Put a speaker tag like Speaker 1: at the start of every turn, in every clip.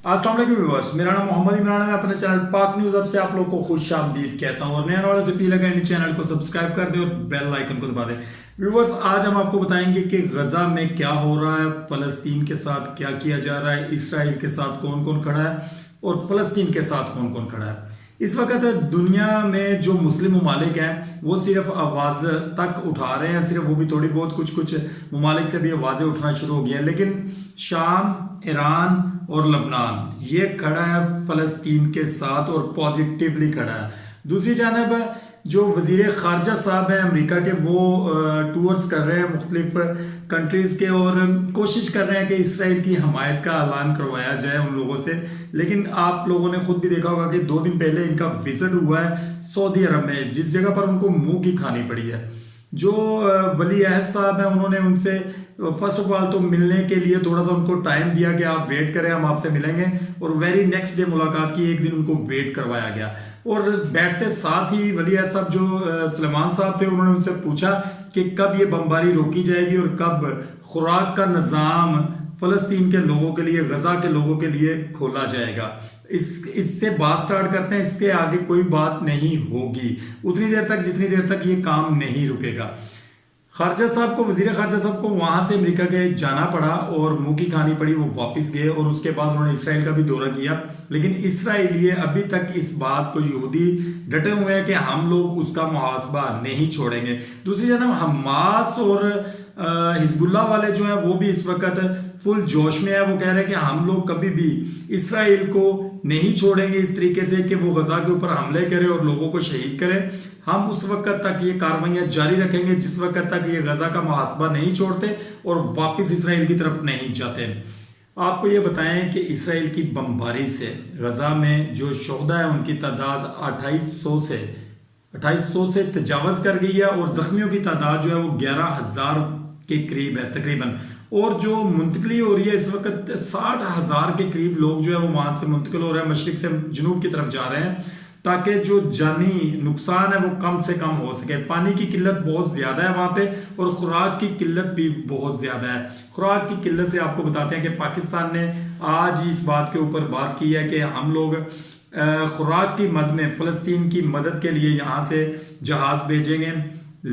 Speaker 1: अस्सलाम वालेकुम व्यूअर्स, मेरा नाम मोहम्मद इमरान है। मैं अपने चैनल पाक न्यूज़ अब से आप लोगों को खुशामदीद कहता हूं और नए आने वाले से अपील है कि चैनल को सब्सक्राइब कर दे और बेल आइकन को दबा दे। व्यूअर्स, आज हम आपको बताएंगे कि गजा में क्या हो रहा है, फलस्तीन के साथ क्या किया जा रहा है, इसराइल के साथ कौन कौन खड़ा है और फलस्तीन के साथ कौन कौन खड़ा है। इस वक्त दुनिया में जो मुस्लिम ममालिक हैं वो सिर्फ आवाज़ तक उठा रहे हैं, सिर्फ वो भी थोड़ी बहुत, कुछ कुछ ममालिक से भी आवाज़ें उठना शुरू हो गई हैं, लेकिन शाम, ईरान और लबनान ये खड़ा है फलस्तीन के साथ और पॉजिटिवली खड़ा है। दूसरी जानब जो वजीर खारजा साहब हैं अमेरिका के, वो टूर्स कर रहे हैं मुख्तलिफ कंट्रीज़ के और कोशिश कर रहे हैं कि इसराइल की हमायत का ऐलान करवाया जाए उन लोगों से। लेकिन आप लोगों ने खुद भी देखा होगा कि 2 दिन पहले इनका विजिट हुआ है सऊदी अरब में, जिस जगह पर उनको मुंह की खानी पड़ी है। जो वली अहद साहब हैं उन्होंने उनसे फर्स्ट ऑफ ऑल तो मिलने के लिए थोड़ा सा उनको टाइम दिया कि आप वेट करें, हम आपसे मिलेंगे, और वेरी नेक्स्ट डे मुलाकात की, एक दिन उनको वेट करवाया गया। और बैठते साथ ही वली अहद साहब जो सुलेमान साहब थे उन्होंने उनसे पूछा कि कब ये बमबारी रोकी जाएगी और कब खुराक का निज़ाम फलस्तीन के लोगों के लिए, गजा के लोगों के लिए खोला जाएगा। इससे बात स्टार्ट करते हैं, इसके आगे कोई बात नहीं होगी उतनी देर तक जितनी देर तक ये काम नहीं रुकेगा। खारजा साहब को, वजीर खारजा साहब को वहां से अमेरिका के जाना पड़ा और मुंह की खानी पड़ी, वो वापस गए और उसके बाद उन्होंने इसराइल का भी दौरा किया। लेकिन इसराइली अभी तक इस बात को, यहूदी डटे हुए हैं कि हम लोग उसका मुहासबा नहीं छोड़ेंगे। दूसरी जानब हमास और हिजबुल्लाह वाले जो हैं वो भी इस वक्त फुल जोश में है। वो कह रहे हैं कि हम लोग कभी भी इसराइल को नहीं छोड़ेंगे इस तरीके से कि वो गजा के ऊपर हमले करे और लोगों को शहीद करे। हम उस वक्त तक ये कार्रवाइयां जारी रखेंगे जिस वक्त तक ये गजा का मुहासबा नहीं छोड़ते और वापस इसराइल की तरफ नहीं जाते। आपको ये बताएं कि इसराइल की बमबारी से गजा में जो शोहदा है उनकी तादाद 2800 से तजावज़ कर गई है और जख्मियों की तादाद जो है वो 11,000 के करीब है तकरीबन। और जो मुंतकली हो रही है इस वक्त 60,000 के करीब लोग जो है वो वहां से मुंतकिल हो रहे हैं, मशरिक से जनूब की तरफ जा रहे हैं, ताकि जो जानी नुकसान है वो कम से कम हो सके। पानी की किल्लत बहुत ज़्यादा है वहाँ पे और खुराक की किल्लत भी बहुत ज़्यादा है। खुराक की किल्लत से आपको बताते हैं कि पाकिस्तान ने आज इस बात के ऊपर बात की है कि हम लोग खुराक की मद में फ़लस्तीन की मदद के लिए यहाँ से जहाज़ भेजेंगे।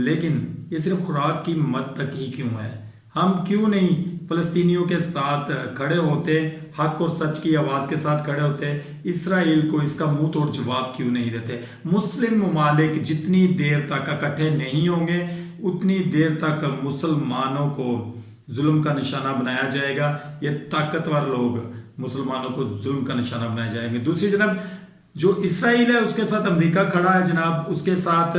Speaker 1: लेकिन ये सिर्फ खुराक की मद तक ही क्यों है? हम क्यों नहीं फ़लस्तीनियों के साथ खड़े होते, हक और सच की आवाज़ के साथ खड़े होते? इसराइल को इसका मुंह तोड़ जवाब क्यों नहीं देते? मुस्लिम ममालिक जितनी देर तक इकट्ठे नहीं होंगे उतनी देर तक मुसलमानों को जुल्म का निशाना बनाया जाएगा। ये ताकतवर लोग मुसलमानों को जुल्म का निशाना बनाए जाएंगे। दूसरी जनाब जो इसराइल है उसके साथ अमेरिका खड़ा है जनाब, उसके साथ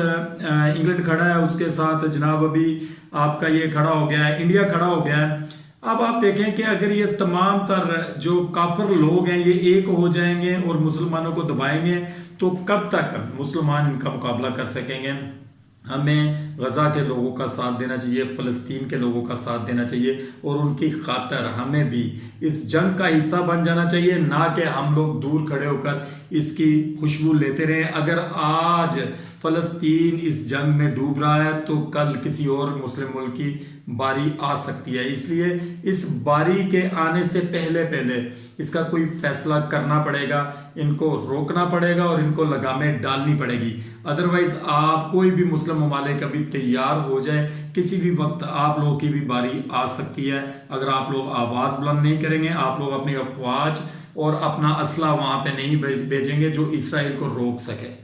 Speaker 1: इंग्लैंड खड़ा है, उसके साथ जनाब अभी आपका ये खड़ा हो गया है, इंडिया खड़ा हो गया है। अब आप देखें कि अगर ये तमाम तर जो काफिर लोग हैं ये एक हो जाएंगे और मुसलमानों को दबाएंगे तो कब तक मुसलमान इनका मुकाबला कर सकेंगे? हमें गजा के लोगों का साथ देना चाहिए, फ़लस्तीन के लोगों का साथ देना चाहिए और उनकी खातर हमें भी इस जंग का हिस्सा बन जाना चाहिए, ना कि हम लोग दूर खड़े होकर इसकी खुशबू लेते रहें। अगर आज फ़लस्तीन इस जंग में डूब रहा है तो कल किसी और मुस्लिम मुल्क की बारी आ सकती है। इसलिए इस बारी के आने से पहले पहले इसका कोई फैसला करना पड़ेगा, इनको रोकना पड़ेगा और इनको लगामें डालनी पड़ेगी। अदरवाइज आप कोई भी मुस्लिम ममालिक अभी तैयार हो जाए, किसी भी वक्त आप लोगों की भी बारी आ सकती है। अगर आप लोग आवाज़ बुलंद नहीं करेंगे, आप लोग अपनी अफवाज और अपना असला वहाँ पे नहीं भेजेंगे जो इसराइल को रोक सके।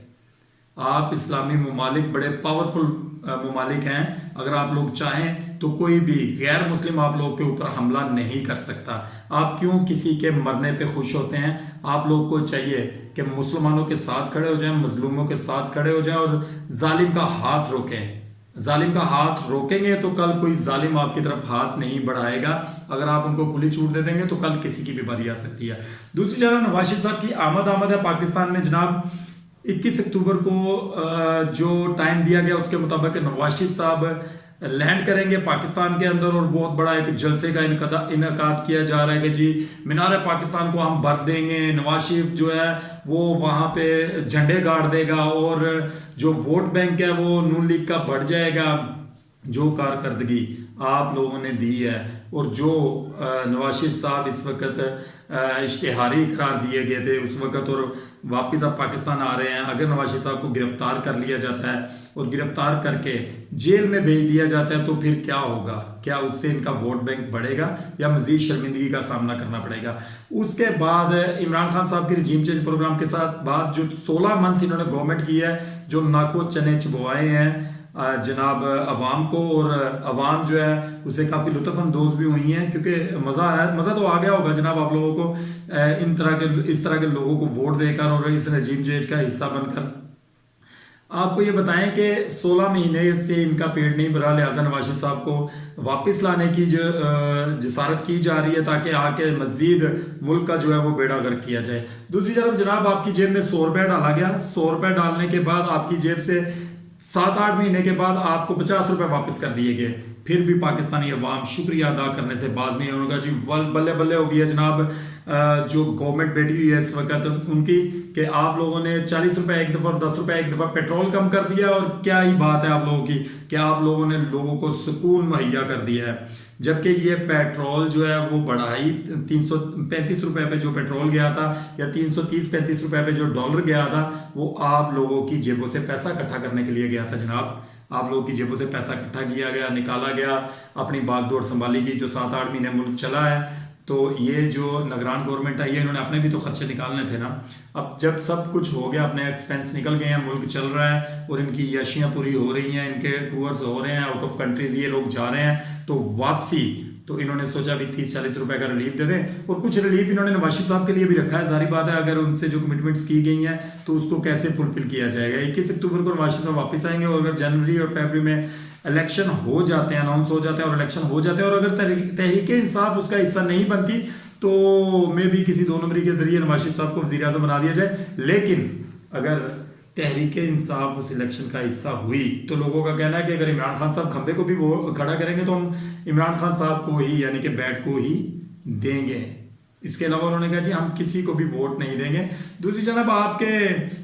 Speaker 1: आप इस्लामी ममालिक बड़े पावरफुल ममालिक हैं, अगर आप लोग चाहें तो कोई भी गैर मुस्लिम आप लोग के ऊपर हमला नहीं कर सकता। आप क्यों किसी के मरने पे खुश होते हैं? आप लोग को चाहिए कि मुसलमानों के साथ खड़े हो जाएं, मजलूमों के साथ खड़े हो जाएं और जालिम का हाथ रोकें। जालिम का हाथ रोकेंगे तो कल कोई जालिम आपकी तरफ हाथ नहीं बढ़ाएगा। अगर आप उनको खुली छूट दे देंगे तो कल किसी की भी बारी आ सकती है। दूसरी जानब नवाज शरीफ साहब की आमद है पाकिस्तान में जनाब। 21 अक्टूबर को जो टाइम दिया गया उसके मुताबिक नवाज शरीफ साहब लैंड करेंगे पाकिस्तान के अंदर और बहुत बड़ा एक जलसे का इनकाद किया जा रहा है कि जी मीनार पाकिस्तान को हम भर देंगे। नवाज शरीफ जो है वो वहाँ पे झंडे गाड़ देगा और जो वोट बैंक है वो नून लीग का बढ़ जाएगा। जो कारकर्दगी आप लोगों ने दी है और जो नवाज शरीफ साहब इस वक्त इश्तिहारी करार दिए गए थे उस वक्त, और वापस अब पाकिस्तान आ रहे हैं, अगर नवाज शरीफ साहब को गिरफ्तार कर लिया जाता है और गिरफ्तार करके जेल में भेज दिया जाता है तो फिर क्या होगा? क्या उससे इनका वोट बैंक बढ़ेगा या मजीद शर्मिंदगी का सामना करना पड़ेगा? उसके बाद इमरान खान साहब के रिजीम चेंज प्रोग्राम के साथ बाद जो 16 मंथ इन्होंने गवर्नमेंट की है, जो नाको चने चबवाए हैं जनाब अवाम को, और अवाम जो है उसे काफ़ी लुत्फ़अंदोज़ भी हुई हैं, क्योंकि मज़ा आया, मज़ा तो आ गया होगा जनाब आप लोगों को इस तरह के लोगों को वोट देकर और इस रजीम चेंज का हिस्सा बनकर। आपको ये बताएं कि 16 महीने से इनका पेट नहीं भरा, लिहाजा नवाज शरीफ साहब को वापस लाने की जो जसारत की जा रही है ताकि आके मजीद मुल्क का जो है वो बेड़ा गर्क किया जाए। दूसरी तरफ जनाब आपकी जेब में 100 रुपया डाला गया, 100 रुपया डालने के बाद आपकी जेब से 7-8 महीने के बाद आपको 50 रुपए वापस कर दिए गए, फिर भी पाकिस्तानी अवाम शुक्रिया अदा करने से बाज नहीं होगा जी। बल्ले बल्ले हो गया जनाब जो गवर्नमेंट बैठी हुई है इस वक्त उनकी, कि आप लोगों ने 40 रुपए एक दफ़ा और 10 रुपए एक दफ़ा पेट्रोल कम कर दिया, और क्या ही बात है आप लोगों की कि आप लोगों ने लोगों को सुकून मुहैया कर दिया है, जबकि ये पेट्रोल जो है वो बढ़ाई 335 रुपए पे जो पेट्रोल गया था या 330-35 रुपए पे जो डॉलर गया था, वो आप लोगों की जेबों से पैसा इकट्ठा करने के लिए गया था जनाब। आप लोगों की जेबों से पैसा इकट्ठा किया गया, निकाला गया, अपनी बागडोर संभाली गई। जो 7-8 महीने मुल्क चला है, तो ये जो निगरान गवर्नमेंट है ये इन्होंने अपने भी तो खर्चे निकालने थे ना। अब जब सब कुछ हो गया, अपने एक्सपेंस निकल गए हैं, मुल्क चल रहा है और इनकी यशियाँ पूरी हो रही हैं, इनके टूर्स हो रहे हैं, आउट ऑफ कंट्रीज ये लोग जा रहे हैं, तो वापसी तो इन्होंने सोचा भी 30-40 रुपए का रिलीफ दे दें, और कुछ रिलीफ इन्होंने नवाज शरीफ साहब के लिए भी रखा है। जारी बात है अगर उनसे जो कमिटमेंट्स की गई हैं तो उसको कैसे फुलफिल किया जाएगा। 21 अक्टूबर को नवाज शरीफ साहब वापस आएंगे, और अगर जनवरी और फरवरी में इलेक्शन हो जाते हैं, अनाउंस हो जाते हैं और इलेक्शन हो जाते हैं, और अगर तहरीक इंसाफ उसका हिस्सा नहीं बनती तो मे भी किसी 2 नंबरी के जरिए नवाज शरीफ साहब को वज़ीर आज़म बना दिया जाए। लेकिन अगर तहरीक इंसाफ उस इलेक्शन का हिस्सा हुई तो लोगों का कहना है कि अगर इमरान खान साहब खंबे को भी वो खड़ा करेंगे तो हम इमरान खान साहब को ही यानी कि बैट को ही देंगे। इसके अलावा उन्होंने कहा जी हम किसी को भी वोट नहीं देंगे। दूसरी जनाब आपके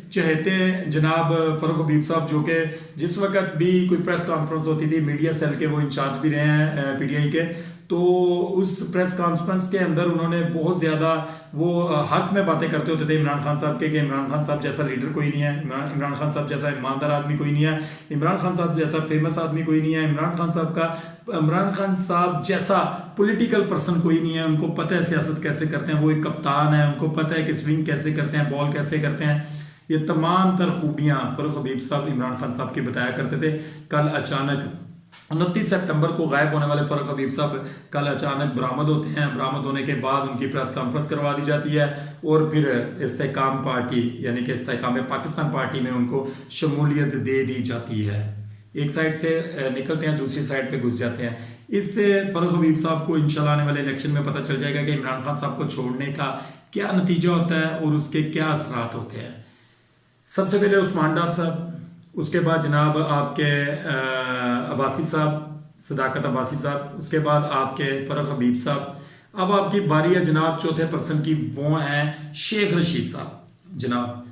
Speaker 1: चहेते जनाब फरूख हबीब साहब, जो कि जिस वक्त भी कोई प्रेस कॉन्फ्रेंस होती थी मीडिया सेल के वो इंचार्ज भी रहे हैं PTI के, तो उस प्रेस कॉन्फ्रेंस के अंदर उन्होंने बहुत ज़्यादा वो हक में बातें करते होते थे इमरान खान साहब के, कि इमरान खान साहब जैसा लीडर कोई नहीं है, इमरान खान साहब जैसा ईमानदार आदमी कोई नहीं है, इमरान खान साहब जैसा फेमस आदमी कोई नहीं है, इमरान खान साहब जैसा पॉलिटिकल पर्सन कोई नहीं है, उनको पता है सियासत कैसे करते हैं, वो एक कप्तान है, उनको पता है कि स्विंग कैसे करते हैं, बॉल कैसे करते हैं। ये तमाम तर खूबियाँ फरूख हबीब साहब इमरान खान साहब की बताया करते थे। कल अचानक 29 सितंबर को गायब होने वाले फरूख हबीब साहब कल अचानक बरामद होते हैं। बरामद होने के बाद उनकी प्रेस कॉन्फ्रेंस करवा दी जाती है और फिर इस्तेकाम पार्टी यानी कि इस्तेकाम पाकिस्तान पार्टी में उनको शमूलियत दे दी जाती है। एक साइड से निकलते हैं, दूसरी साइड पे घुस जाते हैं। इससे फरूख हबीब साहब को इंशाल्लाह आने वाले इलेक्शन में पता चल जाएगा कि इमरान खान साहब को छोड़ने का क्या नतीजा होता है और उसके क्या असरात होते हैं। सबसे पहले उस्मान डार साहब, उसके बाद जनाब आपके अब्बासी साहब, सदाकत अब्बासी साहब, उसके बाद आपके फरूख हबीब साहब। अब आपकी बारी है जनाब चौथे पर्सन की, वो हैं शेख रशीद साहब। जनाब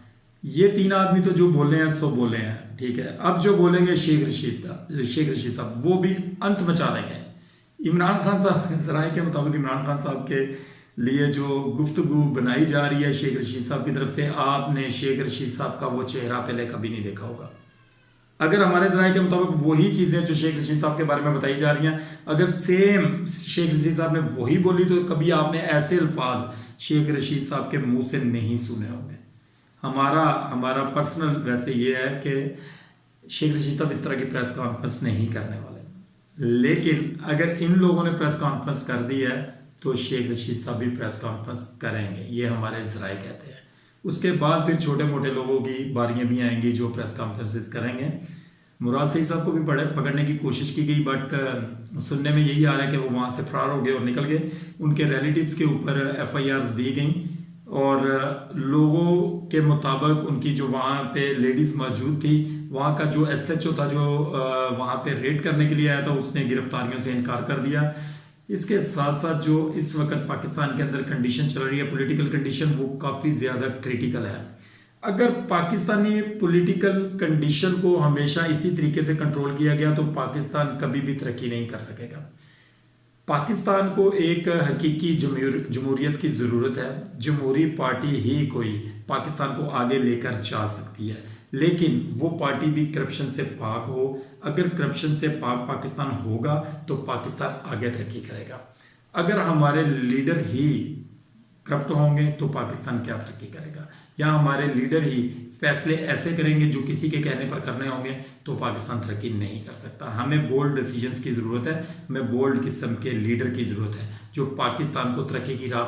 Speaker 1: ये 3 आदमी तो जो बोले हैं सो बोले हैं, ठीक है। अब जो बोलेंगे शेख रशीद साहब वो भी अंत मचा देंगे। इमरान खान साहब ज़राए के मुताबिक इमरान खान साहब के लिए जो गुफ्तगू बनाई जा रही है शेख रशीद साहब की तरफ से, आपने शेख रशीद साहब का वो चेहरा पहले कभी नहीं देखा होगा। अगर हमारे ज़राए के मुताबिक वही चीज़ें जो शेख रशीद साहब के बारे में बताई जा रही हैं, अगर सेम शेख रशीद साहब ने वही बोली तो कभी आपने ऐसे अल्फाज शेख रशीद साहब के मुंह से नहीं सुने होंगे। हमारा पर्सनल वैसे ये है कि शेख रशीद साहब इस तरह की प्रेस कॉन्फ्रेंस नहीं करने वाले, लेकिन अगर इन लोगों ने प्रेस कॉन्फ्रेंस कर दी है तो शेख रशीद साहब भी प्रेस कॉन्फ्रेंस करेंगे, ये हमारे ज़राए कहते हैं। उसके बाद फिर छोटे मोटे लोगों की बारियां भी आएंगी जो प्रेस कॉन्फ्रेंसेस करेंगे। मुराद सईद साहब को भी पकड़ने की कोशिश की गई, बट सुनने में यही आ रहा है कि वो वहाँ से फरार हो गए और निकल गए। उनके रिलेटिव्स के ऊपर FIRs दी गई और लोगों के मुताबिक उनकी जो वहाँ पे लेडीज़ मौजूद थी, वहाँ का जो SHO था जो वहाँ पे रेड करने के लिए आया था, उसने गिरफ्तारियों से इनकार कर दिया। इसके साथ साथ जो इस वक्त पाकिस्तान के अंदर कंडीशन चल रही है, पॉलिटिकल कंडीशन, वो काफ़ी ज़्यादा क्रिटिकल है। अगर पाकिस्तानी पॉलिटिकल कंडीशन को हमेशा इसी तरीके से कंट्रोल किया गया तो पाकिस्तान कभी भी तरक्की नहीं कर सकेगा। पाकिस्तान को एक हकीकी जमहूरियत की ज़रूरत है। जमहूरी पार्टी ही कोई पाकिस्तान को आगे लेकर जा सकती है, लेकिन वो पार्टी भी करप्शन से पाक हो। अगर करप्शन से पाक पाकिस्तान होगा तो पाकिस्तान आगे तरक्की करेगा। अगर हमारे लीडर ही करप्ट होंगे तो पाकिस्तान क्या तरक्की करेगा, या हमारे लीडर ही फैसले ऐसे करेंगे जो किसी के कहने पर करने होंगे तो पाकिस्तान तरक्की नहीं कर सकता। हमें बोल्ड डिसीजंस की ज़रूरत है, हमें बोल्ड किस्म के लीडर की ज़रूरत है जो पाकिस्तान को तरक्की की राह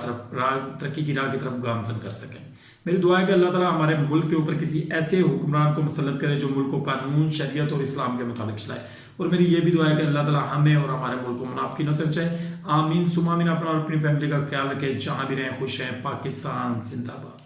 Speaker 1: की तरफ गामजन कर सकें। मेरी दुआ है कि अल्लाह ताला हमारे मुल्क के ऊपर किसी ऐसे हुक्मरान को मुसल्लत करे जो मुल्क को कानून, शरीयत और इस्लाम के मुताबिक चलाए। और मेरी ये भी दुआ है कि अल्लाह ताला हमें और हमारे मुल्क को मुनाफिकीनों से बचाए। आमीन सुमा आमीन। अपना और अपनी फैमिली का ख्याल रखें, जहाँ भी रहें खुश रहें। पाकिस्तान जिंदाबाद।